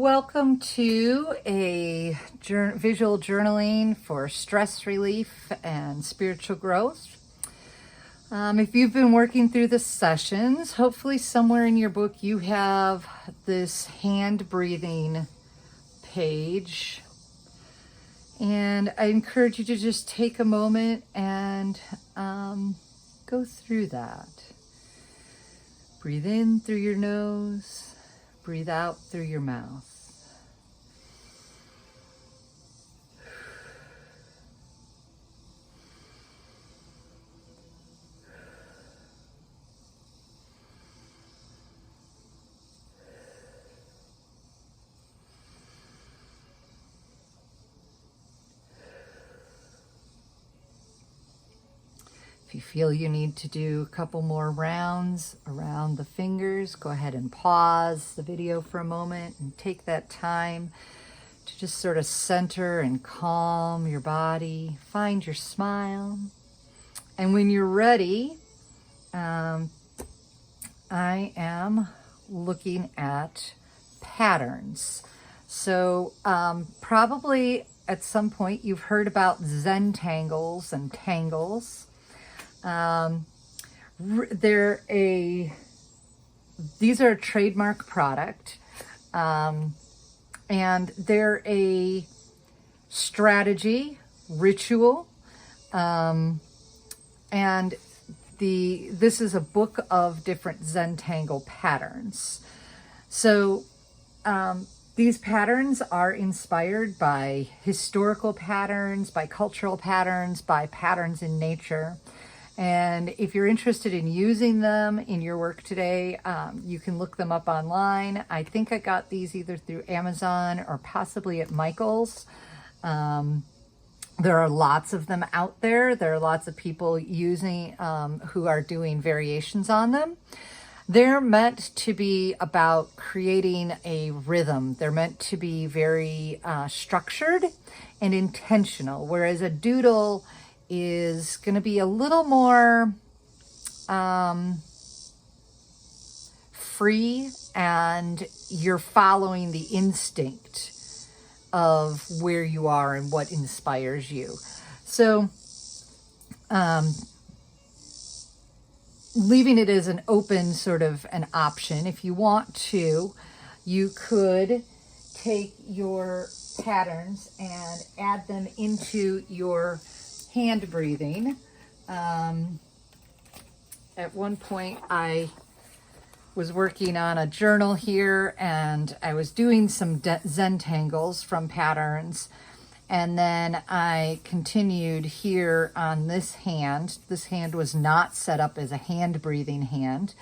Welcome to a visual journaling for stress relief and spiritual growth. If you've been working through the sessions, hopefully somewhere in your book you have this hand breathing page. And I encourage you to just take a moment and go through that. Breathe in through your nose, breathe out through your mouth. If you feel you need to do a couple more rounds around the fingers, go ahead and pause the video for a moment and take that time to just sort of center and calm your body, find your smile. And when you're ready, I am looking at patterns. So probably at some point you've heard about Zentangles and tangles. These are a trademark product, and they're a strategy, ritual, and this is a book of different Zentangle patterns. So these patterns are inspired by historical patterns, by cultural patterns, by patterns in nature. And if you're interested in using them in your work today, you can look them up online. I think I got these either through Amazon or possibly at Michael's. There are lots of them out there. There are lots of people using who are doing variations on them. They're meant to be about creating a rhythm. They're meant to be very structured and intentional, whereas a doodle is going to be a little more free, and you're following the instinct of where you are and what inspires you. So leaving it as an open sort of an option. If you want to, you could take your patterns and add them into your hand breathing. At one point I was working on a journal here and I was doing some Zentangles from patterns, and then I continued here on this hand. This hand was not set up as a hand breathing hand.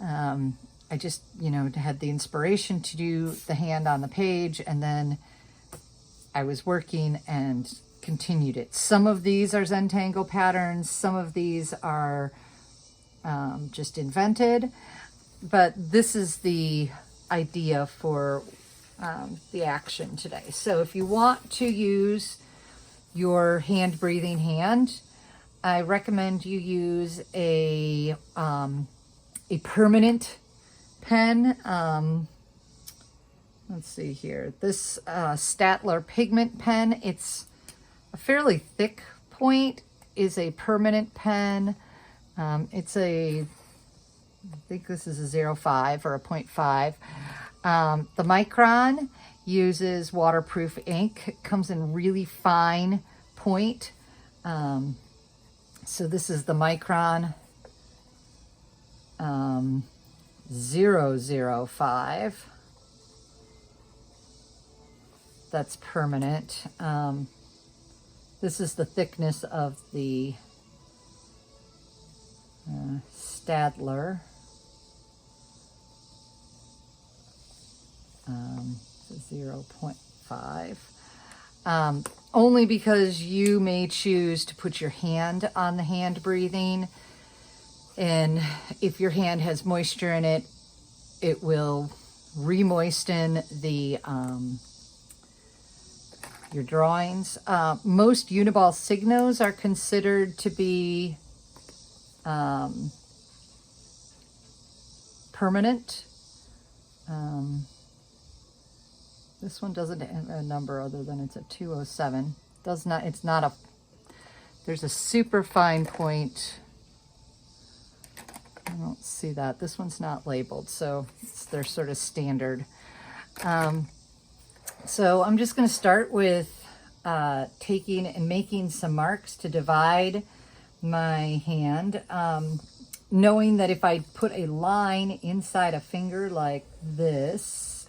I just, had the inspiration to do the hand on the page, and then I was working and continued it. Some of these are Zentangle patterns, some of these are just invented, but this is the idea for the action today. So if you want to use your hand breathing hand, I recommend you use a permanent pen. Let's see here. This Statler pigment pen, it's a fairly thick point, is a permanent pen. I think this is a 0.5 or a 0.5. The Micron uses waterproof ink. It comes in really fine point. So this is the Micron 005. That's permanent. This is the thickness of the Statler. 0.5. Only because you may choose to put your hand on the hand breathing, and if your hand has moisture in it, it will re-moisten the your drawings. Most Uniball Signos are considered to be permanent. This one doesn't have a number other than it's a 207. Does not, it's not a, there's a super fine point. I don't see that. This one's not labeled, so they're sort of standard. So I'm just going to start with taking and making some marks to divide my hand, knowing that if I put a line inside a finger like this,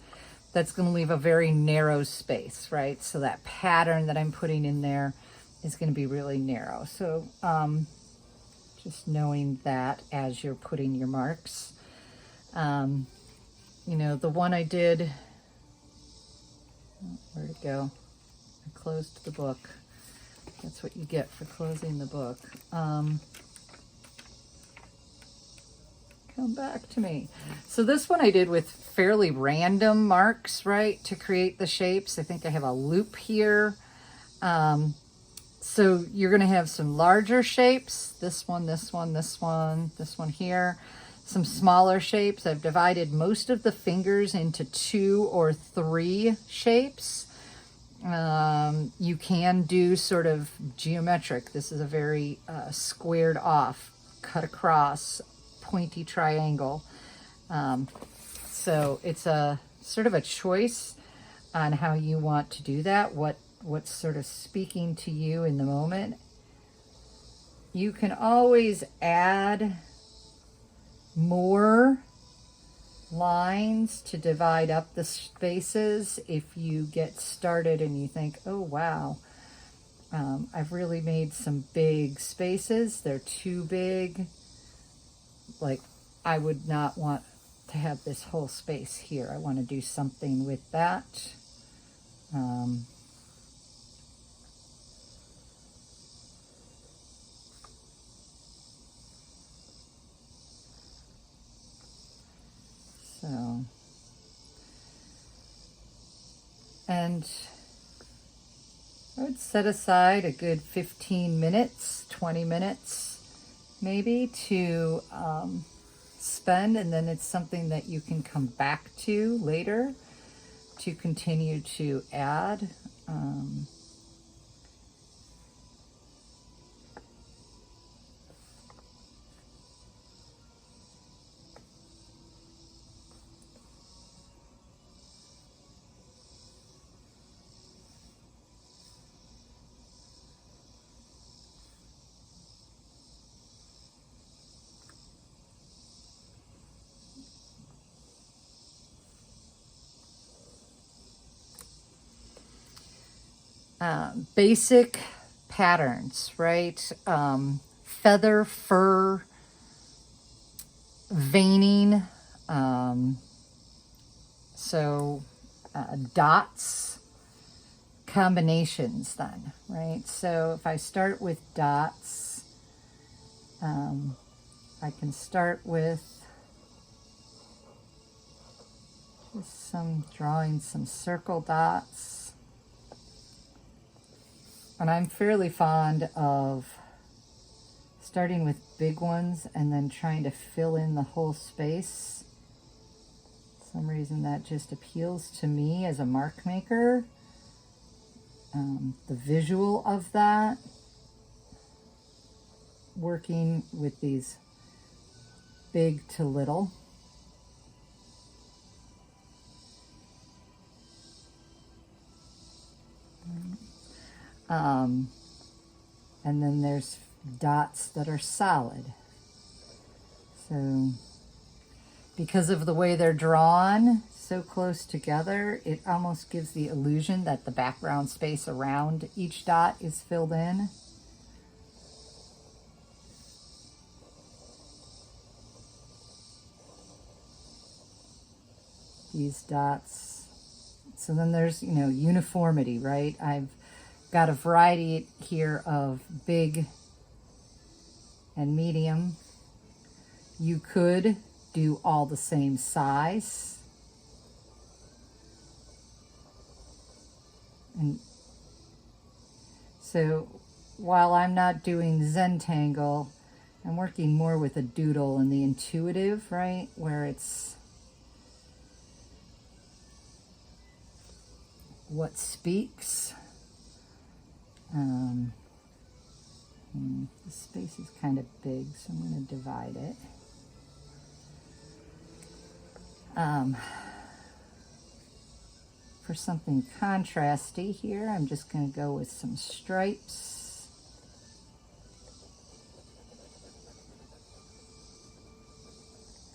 that's going to leave a very narrow space, right? So that pattern that I'm putting in there is going to be really narrow. So just knowing that as you're putting your marks. You know, the one I did, where'd it go? I closed the book. That's what you get for closing the book. Come back to me. So this one I did with fairly random marks, right, to create the shapes. I think I have a loop here. So you're going to have some larger shapes. This one, this one, this one, this one here. Some smaller shapes. I've divided most of the fingers into 2 or 3 shapes. You can do sort of geometric. This is a very squared off, cut across, pointy triangle. So it's a sort of a choice on how you want to do that, what's sort of speaking to you in the moment. You can always add more lines to divide up the spaces if you get started and you think, oh wow, I've really made some big spaces. They're too big. Like, I would not want to have this whole space here. I want to do something with that. So, and I would set aside a good 15 minutes, 20 minutes maybe to spend, and then it's something that you can come back to later to continue to add. Basic patterns, right? Feather, fur, veining, dots, combinations then, right? So if I start with dots, I can start with just drawing some circle dots. And I'm fairly fond of starting with big ones and then trying to fill in the whole space. For some reason that just appeals to me as a mark maker. The visual of that, working with these big to little. And then there's dots that are solid. So because of the way they're drawn so close together, it almost gives the illusion that the background space around each dot is filled in. These dots. So then there's, uniformity, right? I've got a variety here of big and medium. You could do all the same size. And so while I'm not doing Zentangle, I'm working more with a doodle and the intuitive, right? Where it's what speaks. The space is kind of big, so I'm going to divide it. For something contrasty here, I'm just going to go with some stripes.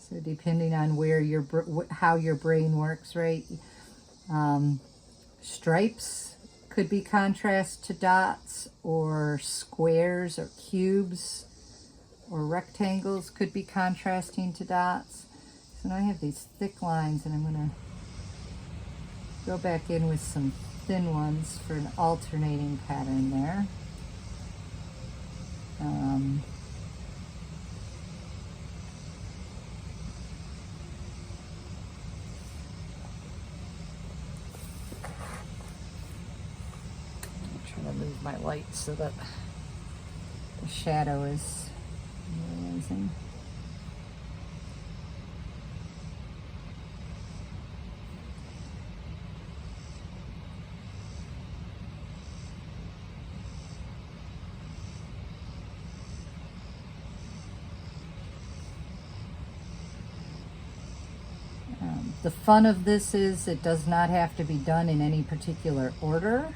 So depending on where how your brain works, right? Stripes could be contrast to dots, or squares or cubes or rectangles could be contrasting to dots. So now I have these thick lines, and I'm going to go back in with some thin ones for an alternating pattern there. I'm trying to move my light so that the shadow is realizing. The fun of this is it does not have to be done in any particular order.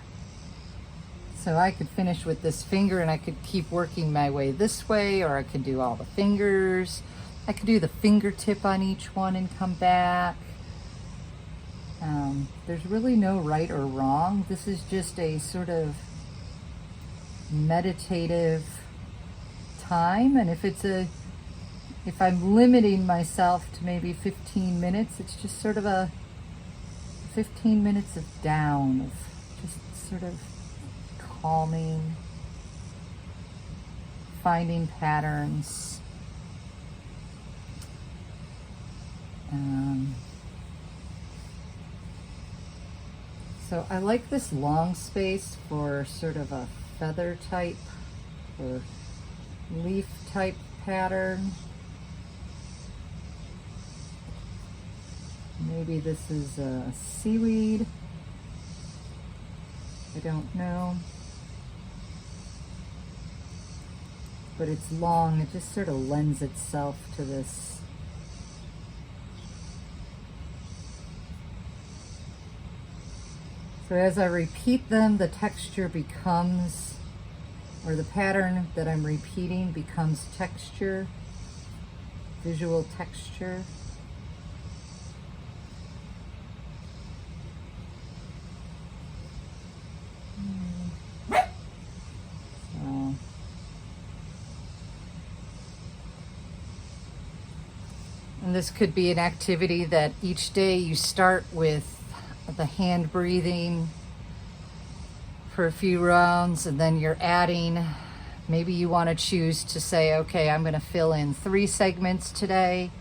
So I could finish with this finger and I could keep working my way this way, or I could do all the fingers. I could do the fingertip on each one and come back. There's really no right or wrong. This is just a sort of meditative time, and if I'm limiting myself to maybe 15 minutes, it's just sort of a 15 minutes of down, of just sort of calming, finding patterns. So I like this long space for sort of a feather type or leaf type pattern. Maybe this is a seaweed. I don't know. But it's long. It just sort of lends itself to this. So as I repeat them, the texture becomes, or the pattern that I'm repeating becomes texture, visual texture. And this could be an activity that each day you start with the hand breathing for a few rounds, and then you're adding, maybe you want to choose to say, okay, I'm going to fill in 3 segments today,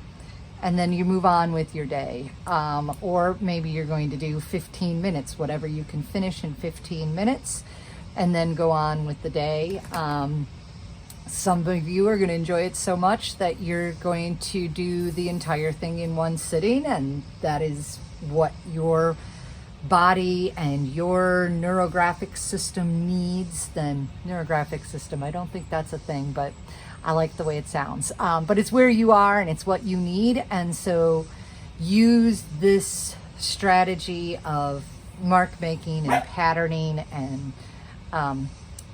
and then you move on with your day. Or maybe you're going to do 15 minutes, whatever you can finish in 15 minutes, and then go on with the day. Some of you are going to enjoy it so much that you're going to do the entire thing in one sitting, and that is what your body and your neurographic system needs. Then neurographic system, I don't think that's a thing, but I like the way it sounds. But it's where you are and it's what you need, and so use this strategy of mark making and patterning and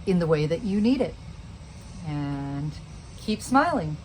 in the way that you need it. And keep smiling.